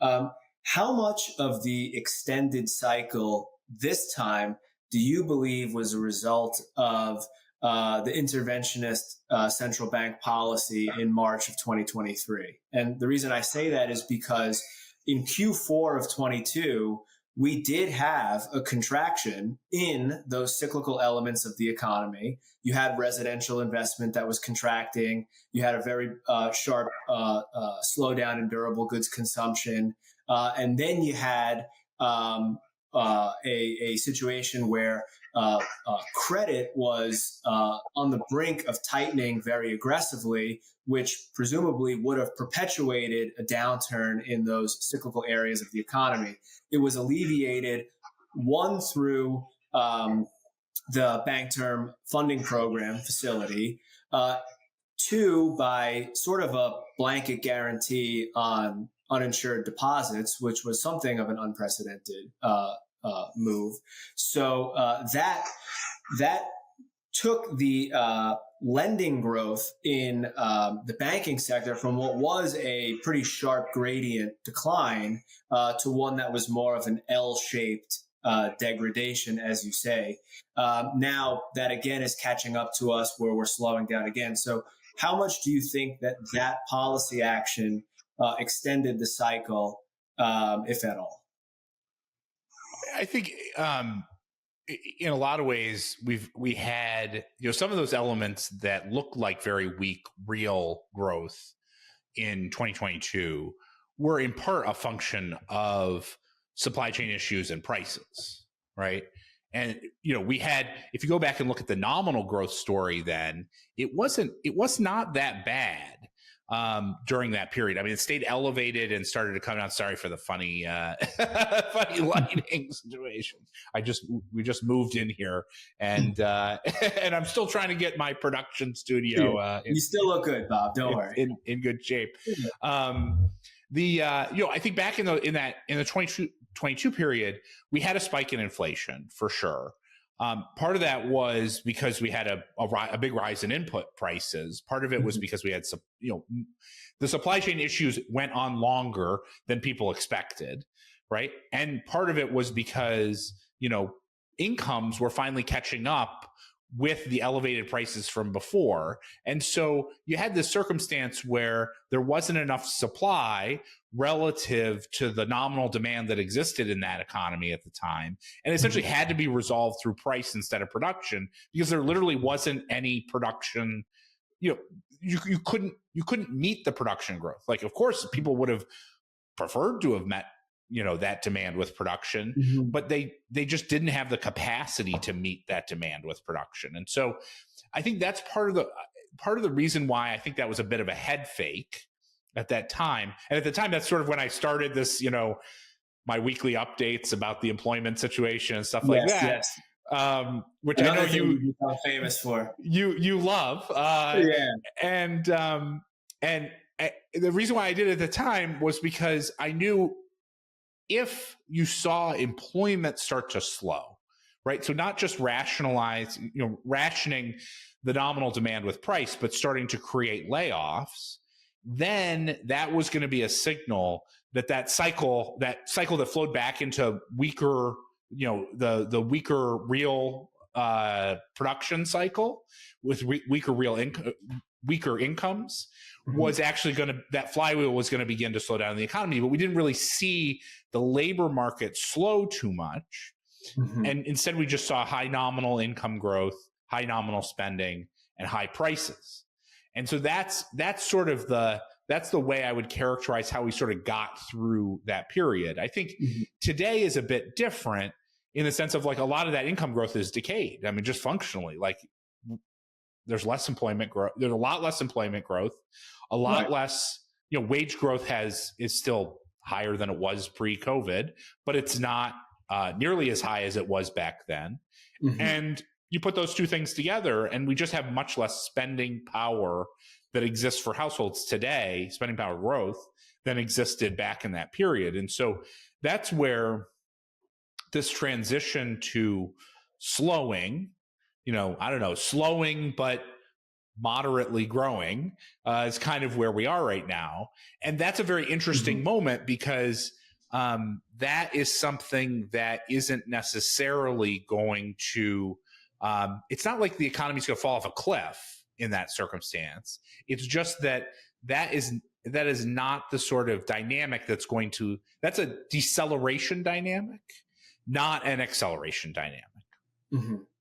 How much of the extended cycle this time do you believe was a result of the interventionist central bank policy in March of 2023? And the reason I say that is because in Q4 of 22, we did have a contraction in those cyclical elements of the economy. You had residential investment that was contracting. You had a very sharp slowdown in durable goods consumption. And then you had a situation where credit was on the brink of tightening very aggressively, which presumably would have perpetuated a downturn in those cyclical areas of the economy. It was alleviated, one, through the Bank Term Funding Program facility, two, by sort of a blanket guarantee on uninsured deposits, which was something of an unprecedented move. So that took the lending growth in the banking sector from what was a pretty sharp gradient decline to one that was more of an L-shaped degradation, as you say. Now that again is catching up to us where we're slowing down again. So how much do you think that policy action extended the cycle, if at all? I think in a lot of ways we had some of those elements that looked like very weak real growth in 2022 were in part a function of supply chain issues and prices, right? And we had, if you go back and look at the nominal growth story, then it was not that bad during that period. I mean, it stayed elevated and started to come down. Sorry for the funny lighting situation. We just moved in here, and and I'm still trying to get my production studio. You still look good, Bob. Don't worry. In good shape. I think back in the 2022 period, we had a spike in inflation for sure. Part of that was because we had a big rise in input prices. Part of it was because we had the supply chain issues went on longer than people expected, right? And part of it was because, incomes were finally catching up with the elevated prices from before. And so you had this circumstance where there wasn't enough supply relative to the nominal demand that existed in that economy at the time, and essentially had to be resolved through price instead of production, because there literally wasn't any production. You couldn't meet the production growth. Like, of course, people would have preferred to have met that demand with production, but they just didn't have the capacity to meet that demand with production. And so I think that's part of the reason why I think that was a bit of a head fake at that time. And at the time, that's sort of when I started this, my weekly updates about the employment situation and stuff like that. Yes. Which another I know you become famous for. You love. And the reason why I did it at the time was because I knew if you saw employment start to slow, right? So not just rationing the nominal demand with price, but starting to create layoffs, then that was going to be a signal that cycle that flowed back into weaker, the weaker real production cycle with weaker incomes was actually that flywheel was going to begin to slow down the economy. But we didn't really see the labor market slow too much. And instead we just saw high nominal income growth, high nominal spending, and high prices. And so that's sort of that's the way I would characterize how we sort of got through that period. I think today is a bit different in the sense of, like, a lot of that income growth is decayed. I mean, just functionally, like, there's less employment growth. There's a lot less employment growth, a lot less, wage growth is still higher than it was pre-COVID, but it's not nearly as high as it was back then. And you put those two things together, and we just have much less spending power that exists for households today, spending power growth, than existed back in that period. And so that's where this transition to slowing, slowing, but moderately growing is kind of where we are right now. And that's a very interesting moment because that is something that isn't necessarily going to, it's not like the economy's going to fall off a cliff in that circumstance. It's just that that is not the sort of dynamic that's a deceleration dynamic, not an acceleration dynamic.